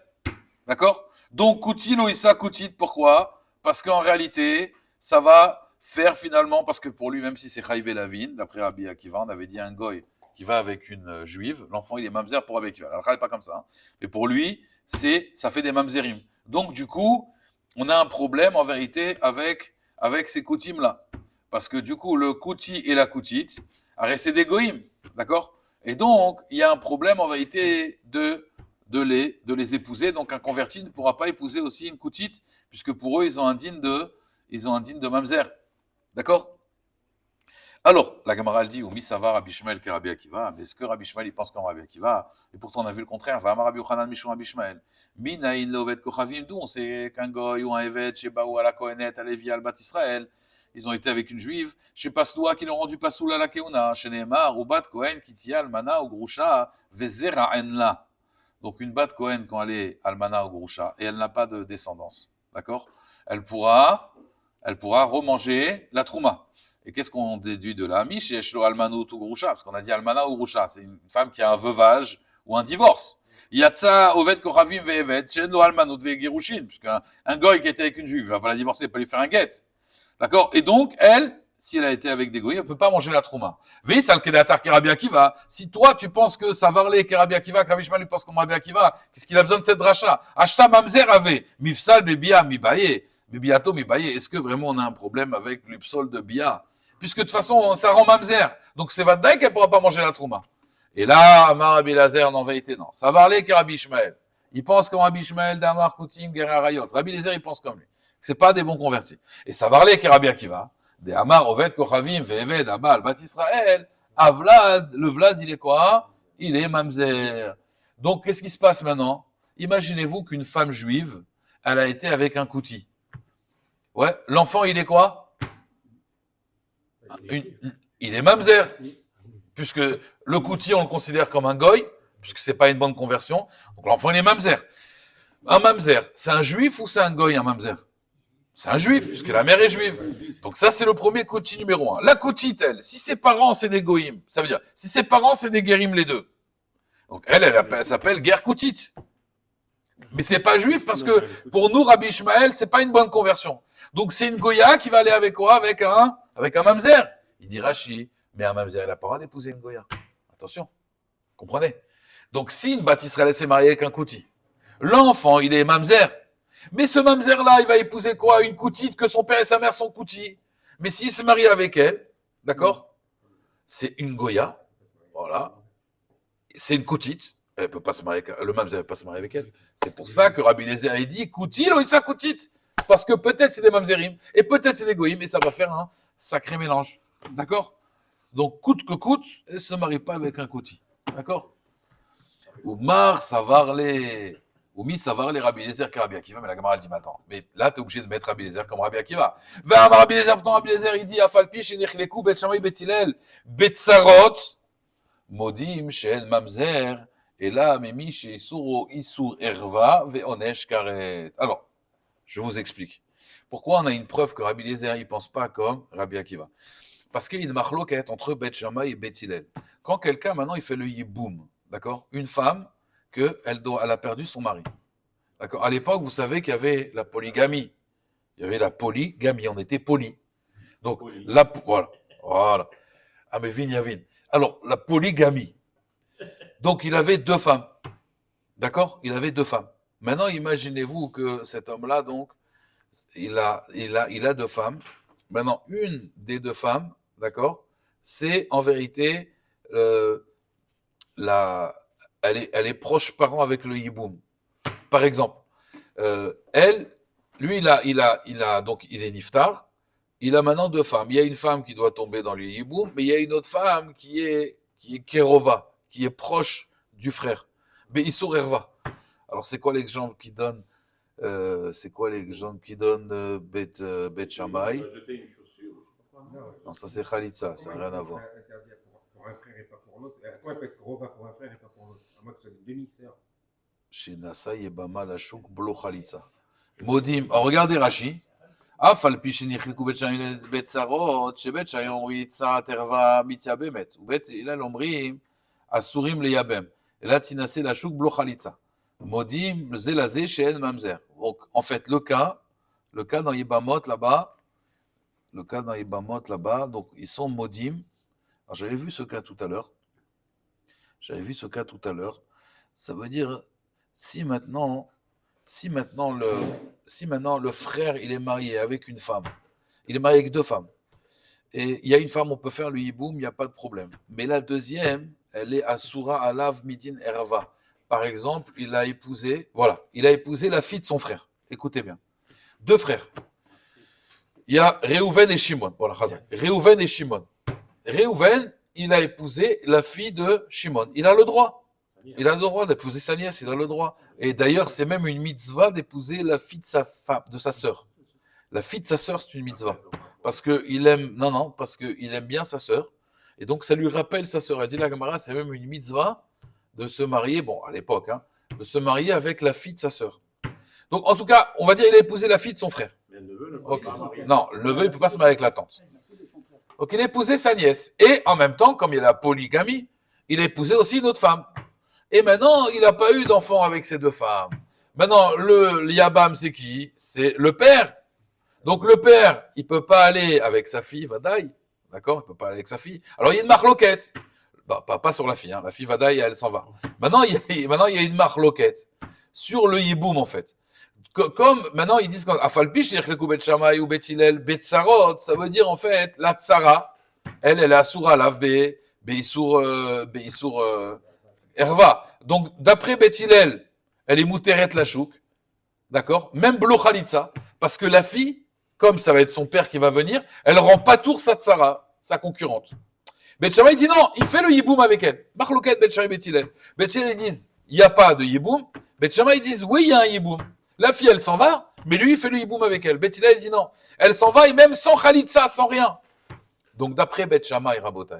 D'accord? Donc, Kouti, Loïsa, Koutit, pourquoi? parce qu'en réalité, ça va faire finalement, parce que pour lui, même si c'est Chaïvé Lavine, d'après Rabbi Akiva, on avait dit un goy qui va avec une juive, l'enfant il est mamzer pour Rabbi Akiva. Alors, n'est pas comme ça, hein. Mais pour lui, ça fait des mamzerim. Donc, du coup, on a un problème en vérité avec ces coutumes-là. Parce que du coup, le kouti et la koutite, c'est des goïms, d'accord? Et donc, il y a un problème en vérité de les épouser. Donc, un converti ne pourra pas épouser aussi une koutite, puisque pour eux, ils ont un digne de mamzer. D'accord? Alors, la Gemara elle dit, ou misava Rabbi Shmuel que Rabbi Akiva, mais est-ce que Rabbi Shmuel il pense comme Rabbi Akiva? Et pourtant on a vu le contraire. Va Rabbi Yochanan Mishum Rabbi Shmuel. Minaïn lovet kochavim, d'où on sait qu'un goy ou un evet, chez Baou à la Kohenet, à Lévi, al Bat Israël, ils ont été avec une juive, chez Pasloua qui l'ont rendu Pasoul à la Keuna, chez Nehemar, ou Bat Kohen, Kitia, Almana, ou Grusha, Vezera Enla. Donc une Bat Kohen quand elle est Almana ou Grusha, et elle n'a pas de descendance. D'accord? Elle pourra remanger la Trouma. Et qu'est-ce qu'on déduit de là? Mish Eshlo Almano ou Grusha, parce qu'on a dit Almana ou Grusha, c'est une femme qui a un veuvage ou un divorce. Yatsa Oved Kochavim Ve'eved, Shenlo Almanot Ve'gerushin, puisqu'un goy qui était avec une juive, il va pas la divorcer, il va pas lui faire un guet. D'accord? Et donc, elle, si elle a été avec des goyim, elle peut pas manger la trouma. Veille, ça le kedatar Rabbi Akiva. Si toi, tu penses que ça va parler Rabbi Akiva, que Rabbi Shmuel lui pense comme Rabbi Akiva, qu'est-ce qu'il a besoin de cette dracha? Ashta mamzer avait, mifsal bebia mibaye, bebiato mibaye. Est-ce que vraiment on a un problème avec l'upsol de bia? Puisque de toute façon, ça rend mamzer. Donc c'est vadaï qu'elle pourra pas manger la trouma. Et là, Amar Rabbi Lazer n'en va été non. Ça va parler Rabbi Shmuel. Il pense comme Rabbi Shmuel, Damar Koutim, Guerra Rayot. Rabbi Lazer, il pense comme lui. C'est pas des bons convertis. Et ça va parler Rabbi Akiva. Des Amar, Oved, Kochavim, Ve'eved, Abal, Bat Israël, Avlad, le Vlad, il est quoi? Il est mamzer. Donc, qu'est-ce qui se passe maintenant? Imaginez-vous qu'une femme juive, elle a été avec un kouti. Ouais, l'enfant, il est quoi? Il est mamzer. Puisque le kouti, on le considère comme un goy, puisque c'est pas une bonne conversion. Donc, l'enfant, il est mamzer. Un mamzer, c'est un juif ou c'est un goy, un mamzer? C'est un juif, puisque la mère est juive. Donc ça, c'est le premier kouti numéro 1. La koutite, elle, si ses parents, c'est des goïm, ça veut dire, si ses parents, c'est des guérim les deux. Donc elle s'appelle guerre koutite. Mais c'est pas juif, parce que pour nous, Rabbi Ishmael, c'est pas une bonne conversion. Donc c'est une goya qui va aller avec quoi? Avec un mamzer. Il dit Rashi, mais un mamzer, il a pas le droit d'épouser une goya. Attention. Comprenez? Donc si une Bat Israël s'est mariée avec un kouti, l'enfant, il est mamzer. Mais ce mamzer-là, il va épouser quoi? Une koutite, que son père et sa mère sont koutis. Mais s'il se marie avec elle, d'accord? C'est une goya. Voilà. C'est une koutite. Elle peut pas se marier avec, le mamzer ne peut pas se marier avec elle. C'est pour ça que Rabbi Eliezer, il dit koutil ou sa koutite. Parce que peut-être c'est des mamzerim, et peut-être c'est des goïm, et ça va faire un sacré mélange. D'accord? Donc, coûte que coûte, elle ne se marie pas avec un kouti. D'accord? Oumar, savarle. Ou mis savar les Rabbi Eliezer que Rabbi Akiva, mais la Gemara dit, mais attends, mais là, tu es obligé de mettre Rabbi Eliezer comme Rabbi Akiva. Va Rabbi Eliezer, pourtant Rabbi Eliezer, il dit, Afalpi, Shenichleku, Bet Shamay, Bet Hillel, Bet Sarot, Modim, Shen Mamzer, et là, Memi, chez Isuro, Isur, Erva, Veonesh, Karet. Alors, je vous explique. Pourquoi on a une preuve que Rabbi Eliezer, il pense pas comme Rabbi Akiva? Parce qu'il y a une marloquette entre Bet Shamay et Bet Hillel. Quand quelqu'un, maintenant, il fait le yiboum, d'accord? Une femme, elle a perdu son mari. D'accord. À l'époque, vous savez qu'il y avait la polygamie. Il y avait la polygamie, on était poli. Donc, voilà. Ah, mais Vignavine. Alors, la polygamie. Donc, il avait 2 femmes. D'accord? Il avait 2 femmes. Maintenant, imaginez-vous que cet homme-là, donc, il a 2 femmes. Maintenant, une des 2 femmes, d'accord, c'est en vérité elle est proche parent avec le yiboum. Par exemple, lui, donc, il est niftar. Il a maintenant 2 femmes. Il y a une femme qui doit tomber dans le yiboum, mais il y a une autre femme qui est kerova, qui est proche du frère. Mais Issour Erva. Alors, c'est quoi l'exemple qui donne Bet Shammai? Jeter une chaussure, je sais pas quoi. Non, ça c'est Khalitsa, ça n'a rien à voir. Pour un frère et pas pour l'autre. Comment elle peut être Korova pour un frère et pas pour l'autre? À moins que ce soit une demi-sœur. Chez Nasa Yebama la Chouk Blo Khalitsa. Modim, regardez Rashi. Afal Pishinichliku Bet Betzarot, Shebet Shayon Ritza Terva Mitya Bemet. Ou Bet Ilal Omrim, Asurim le Yabem. Et là, Tinase la Chouk Blo Khalitsa. Modim, Zelazé, Shen Mamzer. Donc, en fait, le cas, Le cas dans Yibamot là-bas, donc ils sont modim. Alors j'avais vu ce cas tout à l'heure. Ça veut dire si maintenant le frère il est marié avec une femme, il est marié avec deux femmes, et il y a une femme, on peut faire le hiboum, il n'y a pas de problème. Mais la deuxième, elle est asura alav midin erva. Par exemple, il a épousé la fille de son frère. Écoutez bien, deux frères. Il y a Réhouven et Shimon. Voilà, Réhouven et Shimon. Réhouven, il a épousé la fille de Shimon. Il a le droit. Il a le droit d'épouser sa nièce, il a le droit. Et d'ailleurs, c'est même une mitzvah d'épouser la fille de sa femme, de sa sœur. La fille de sa sœur, c'est une mitzvah. Parce qu'il aime, parce qu'il aime bien sa sœur. Et donc, ça lui rappelle sa sœur. Elle dit la Gemara, c'est même une mitzvah de se marier, bon, à l'époque, de se marier avec la fille de sa sœur. Donc, en tout cas, on va dire qu'il a épousé la fille de son frère. Mais le neveu ne peut Okay. pas marier. Non, le neveu, il ne peut pas se marier avec la tante. Donc, il a épousé sa nièce. Et en même temps, comme il a la polygamie, il a épousé aussi une autre femme. Et maintenant, il n'a pas eu d'enfant avec ces deux femmes. Maintenant, le Yabam, c'est qui? C'est le père. Donc, le père, il ne peut pas aller avec sa fille, Vadaï. D'accord? Il ne peut pas aller avec sa fille. Alors, il y a une marloquette. Bah, pas sur la fille. La fille Vadaï, elle s'en va. Maintenant, il y a une marloquette sur le Yiboum, en fait. Comme maintenant ils disent Afalpi, Bet Shammai ou Bet Hillel, Bet Sarot, ça veut dire en fait la tsara, elle est asura lav beisur erva. Donc d'après Bet Hillel, elle est mouteret la chouk, d'accord? Même blo khalitza, parce que la fille, comme ça va être son père qui va venir, elle rend pas tour sa tsara, sa concurrente. Bet Shammai dit non, il fait le yiboum avec elle. Marloket Bet Shammai Bet Hillel. Bet Hillel ils disent il y a pas de yiboum. Bet Shammai ils disent oui il y a un yiboum. La fille, elle s'en va, mais lui, il fait le hiboum avec elle. Beth Hillel, il dit non. Elle s'en va, et même sans Khalitsa, sans rien. Donc, d'après Beth Shammai Rabotai,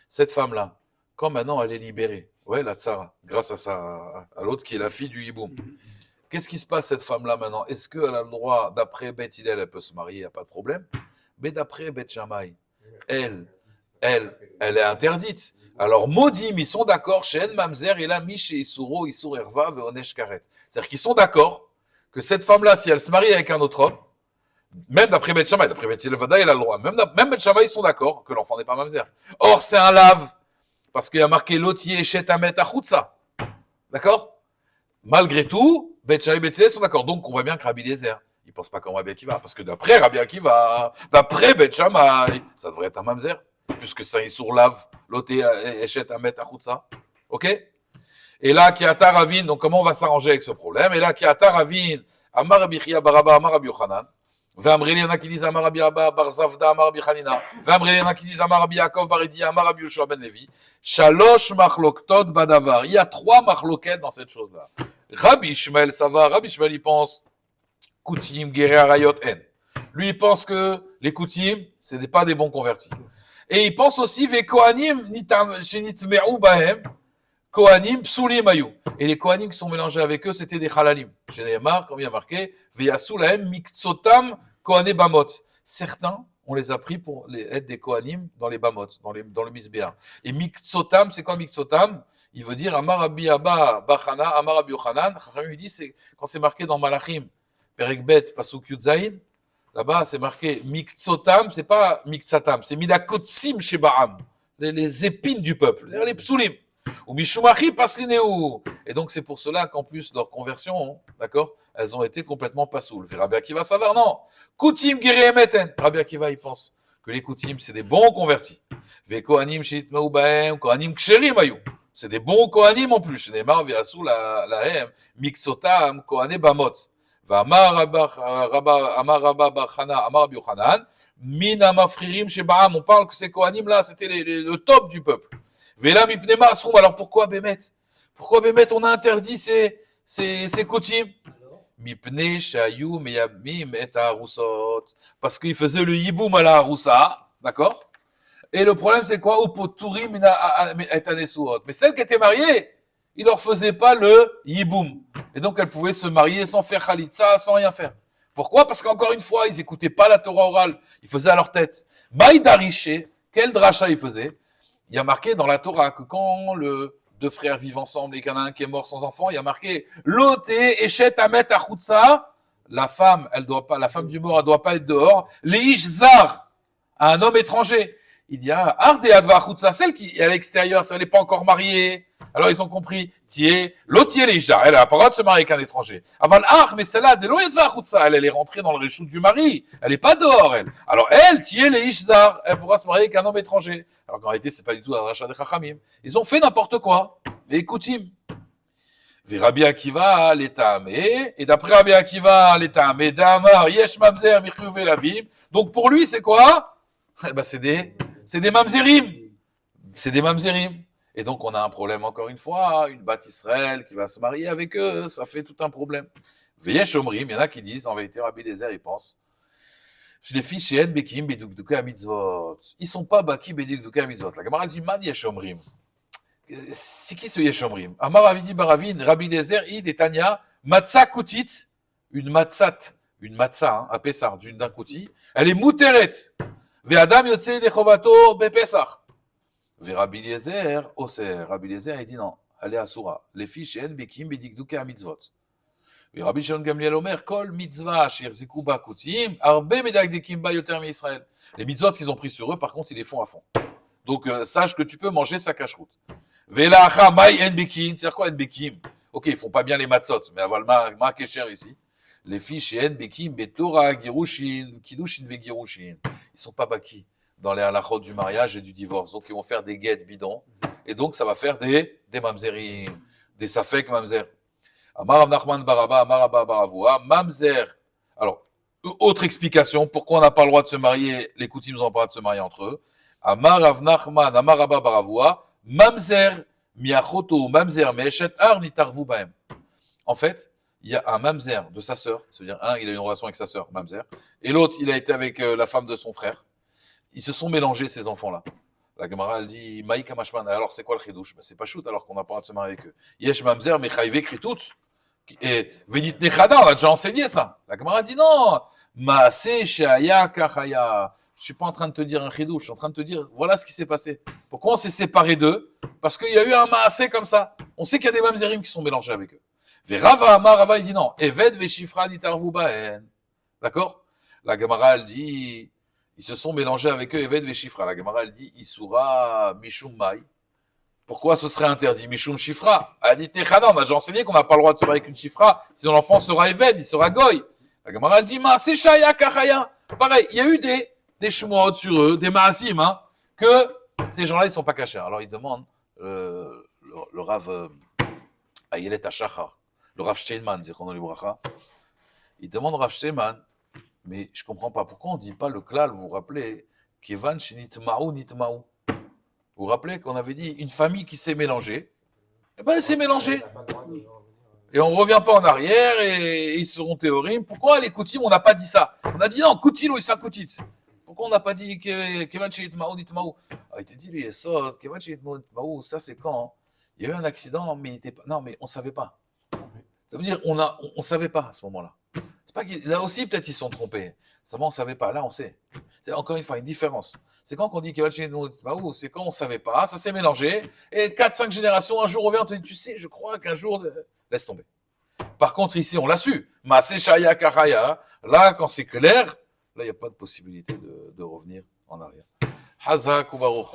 cette femme-là, quand maintenant elle est libérée, la tsara, grâce à l'autre qui est la fille du hiboum, qu'est-ce qui se passe, cette femme-là, maintenant? Est-ce qu'elle a le droit, d'après Beth Hillel, elle peut se marier, il n'y a pas de problème? Mais d'après Beth Shammai, elle est interdite. Alors, Modim, ils sont d'accord, chez En Mamzer, et là, Mish et Isuro, Isur Erva, Veonesh Karet. C'est-à-dire qu'ils sont d'accord que cette femme-là, si elle se marie avec un autre homme, même d'après Beth Shammai, d'après Beth Hillel Vadaï, elle a le droit. Même Beth Shammai, ils sont d'accord que l'enfant n'est pas mamzer. Or, c'est un lave, parce qu'il y a marqué Lotier Chet Amet Achutsa. D'accord? Malgré tout, Beth Shammai et Beth Hillel sont d'accord. Donc, on voit bien que Rabbi Eliezer, il ne pense pas comme Rabbi Akiva, parce que d'après Rabbi Akiva, d'après Beth Shammai, ça devrait être un mamzer, puisque c'est un Issour lave, Lotier Chet Amet Achutsa. Ok? Et là, Kiata Ravin, donc comment on va s'arranger avec ce problème? Et là, Kiata Ravin, Amar Rabbi Chia Baraba, Amar Rabbi Yochanan, Vamreli, il y en a qui disent Amar Rabbi Abba, Bar Zavda, Amar Rabbi Chanina, Vamreli, il y en a qui disent Amar Rabbi Yaakov, Baridi, Amar Rabbi Yoshua Ben Levi, Shalosh Machloktot Badavar. Il y a 3 machloket dans cette chose-là. Rabbi Ishmael, ça va, Rabbi Ishmael, il pense, Koutim, Guéré, Arayot, En. Lui, il pense que les Koutim, ce n'est pas des bons convertis. Et il pense aussi, Ve Kohanim, Shenitme'u Bahem, Kohanim, Psulim Ayou. Et les Kohanim qui sont mélangés avec eux, c'était des Halalim. Chez Nehemar, comme il y a marqué, Veyasu Lahem, Miktsotam, Kohane Bamot. Certains, on les a pris pour être des Kohanim dans les Bamot, dans le Misbéa. Et Miktsotam, c'est quoi Miktsotam? Il veut dire Amar Rabbi Abba, Bachana, Amar Rabbi Yochanan. Chachamim, il dit, c'est quand c'est marqué dans Malachim, Perekbet, Pasuk Yudzaïn, là-bas, c'est marqué Miktsotam, c'est pas Miktsatam, c'est Midakotsim Shebaam, les épines du peuple, les Psulim. Ou Mishumachi Paslinéou. Et donc, c'est pour cela qu'en plus, leur conversion, d'accord, elles ont été complètement pasoules. Rabbi Akiva savoir, non. Koutim Geremeten. Rabbi Akiva, il pense que les Koutim, c'est des bons convertis. Ve Kohanim Shitmeu Bahem, Kohanim Ksherim Ayou. C'est des bons Kohanim en plus. Neymar, Viasou, la Hem, Miksotam, Kohane Bamot. Va Amar Rabba Bachana, Amar Rabbi Yochanan, Mina Mafririm Shebaam. On parle que ces Kohanim là, c'était le top du peuple. Vela mipnema asrum. Alors pourquoi Bémet? Pourquoi Bémet on a interdit ces coutumes? Mipne shayu meyabim et arusot. Parce qu'il faisait le yiboum à la arusa, d'accord? Et le problème c'est quoi? Upoturim et anesuot. Mais celles qui étaient mariées, il leur faisait pas le yiboum. Et donc elles pouvaient se marier sans faire khalitsa, sans rien faire. Pourquoi? Parce qu'encore une fois, ils écoutaient pas la Torah orale. Ils faisaient à leur tête. Maïdariché, quel dracha ils faisaient? Il y a marqué dans la Torah que quand deux frères vivent ensemble et qu'il y en a un qui est mort sans enfant, il y a marqué Loté Eshet Amet Achutsa la femme du mort, elle doit pas être dehors. Leish zar, un homme étranger. Il dit, arde adva chutza, celle qui est à l'extérieur, elle n'est pas encore mariée. Alors ils ont compris, l'autre est leish zar, elle a pas le droit de se marier avec un étranger. Aval mais celle-là, delo adva chutza, elle est rentrée dans le réchout du mari. Elle est pas dehors, elle. Alors elle, leish zar, elle pourra se marier avec un homme étranger. Alors qu'en réalité, c'est pas du tout la dracha des chachamim. Ils ont fait n'importe quoi. Et écoutez, Rabbi Akiva l'étamé, et d'après Rabbi Akiva l'étamé, d'Amar yesh mamzer michouvé la vib. Donc pour lui, c'est quoi? C'est des mamzerim. C'est des mamzerim. Et donc on a un problème encore une fois, une bat Israël qui va se marier avec eux, ça fait tout un problème. Veyesh omrim, il y en a qui disent, en vérité, Rabbi Lézer, il pense, je les fiche chez Bekim bedukduke mitzvot. Ils sont pas baki bedukduke mitzvot. La Gemara dit man yesh omrim. C'est qui ce Yeshomrim? Amar Avidi Baravin, Rabbi Lezer, Id et Tanya, Matzah Koutit, une matzah, à Pessah, d'un kouti, elle est mouteret. Ve Adam Yotse de Chovato be Pessah. Ve Rabbi Lezer, Rabbi Lezer, il dit non, elle est asura. Les filles chez Bekim bedikduke mitzvot. Ve Rabbi Shon Gamliel Omer, Kol mitzvah, shir zikuba koutim, arbe medakdekim ba yoter mi Israël. Les mitzvot qu'ils ont pris sur eux, par contre, ils les font à fond. Donc, sache que tu peux manger sa cache-route. Velacha mai en bekim, c'est quoi en bekim? Ok, ils font pas bien les matzot, mais aval ma kesher ici. Les filles chez en bekim, betora, girushin, kidushin ve girushin. Ils sont pas baki dans les halachot du mariage et du divorce. Donc ils vont faire des guettes bidons. Et donc ça va faire des mamzerim, des safek mamzer. Amar Rav Nachman baraba, amar Abba baravua, mamzer. Alors, autre explication, pourquoi on n'a pas le droit de se marier, les koutim nous ont pas le droit de se marier entre eux. Amar Rav Nachman, amar Abba baravua, mamzer miachoto mamzer me'eshet ar nitarvu baem. En fait, il y a un mamzer de sa sœur, c'est-à-dire un, il a une relation avec sa sœur, mamzer, et l'autre, il a été avec la femme de son frère. Ils se sont mélangés, ces enfants-là. La Gemara, elle dit, maïka mashman, alors c'est quoi le chidouche? C'est pas shoot, alors qu'on n'a pas le droit de se marier avec eux. Yesh mamzer mechayve kritut. Et venit nechada, on a déjà enseigné ça. La Gemara dit non, maase shaya kachaya. Je suis pas en train de te dire un chidouche, je suis en train de te dire, voilà ce qui s'est passé. Pourquoi on s'est séparés d'eux? Parce qu'il y a eu un maasé comme ça. On sait qu'il y a des mamzerim qui sont mélangés avec eux. Rava Amar, Rava, il dit non. Eved veshifra nitarvu baen. D'accord? La Gemara, elle dit, ils se sont mélangés avec eux, Eved veshifra. La Gemara, elle dit, Isura mishum mai. Pourquoi ce serait interdit? Mishum shifra. Elle dit, Nechana, on a déjà enseigné qu'on n'a pas le droit de se marier avec une shifra. Sinon l'enfant sera Eved, il sera goy. La Gemara, elle dit, maasé shaya kachaya. Pareil, il y a eu des chumot sur eux, des maasim, hein, que ces gens-là, ils sont pas cachés. Alors, ils demandent, le Rav Ayelet HaShachar, le Rav Steinman, Zichrono Libracha, il demande au Rav Steinman, mais je comprends pas, pourquoi on dit pas le klal, vous vous rappelez, Kevan Shenitma'u Nitma'u. Vous vous rappelez qu'on avait dit, une famille qui s'est mélangée, eh ben, elle s'est mélangée. Et on ne revient pas en arrière, et ils seront théorim. Pourquoi les Koutim, on n'a pas dit ça? On a dit non, Koutil ou Issa Koutit. Pourquoi on n'a pas dit Kevan Shenitma'u Nitma'u? Il te dit, lui, Kevan Shenitma'u Nitma'u, ça c'est quand? Il y a eu un accident, mais il n'était pas. Non, mais on ne savait pas. Ça veut dire, on savait pas à ce moment-là. C'est pas là aussi, peut-être ils se sont trompés. Ça, on ne savait pas. Là, on sait. C'est encore une fois une différence. C'est quand on dit Kevan Shenitma'u Nitma'u, c'est quand on ne savait pas, ça s'est mélangé, et 4-5 générations, un jour on revient, on te dit, tu sais, je crois qu'un jour, laisse tomber. Par contre, ici, on l'a su. Maasé shaya kachaya. Là, quand c'est clair, là, il n'y a pas de possibilité de revenir en arrière. Hazak ou Baruch.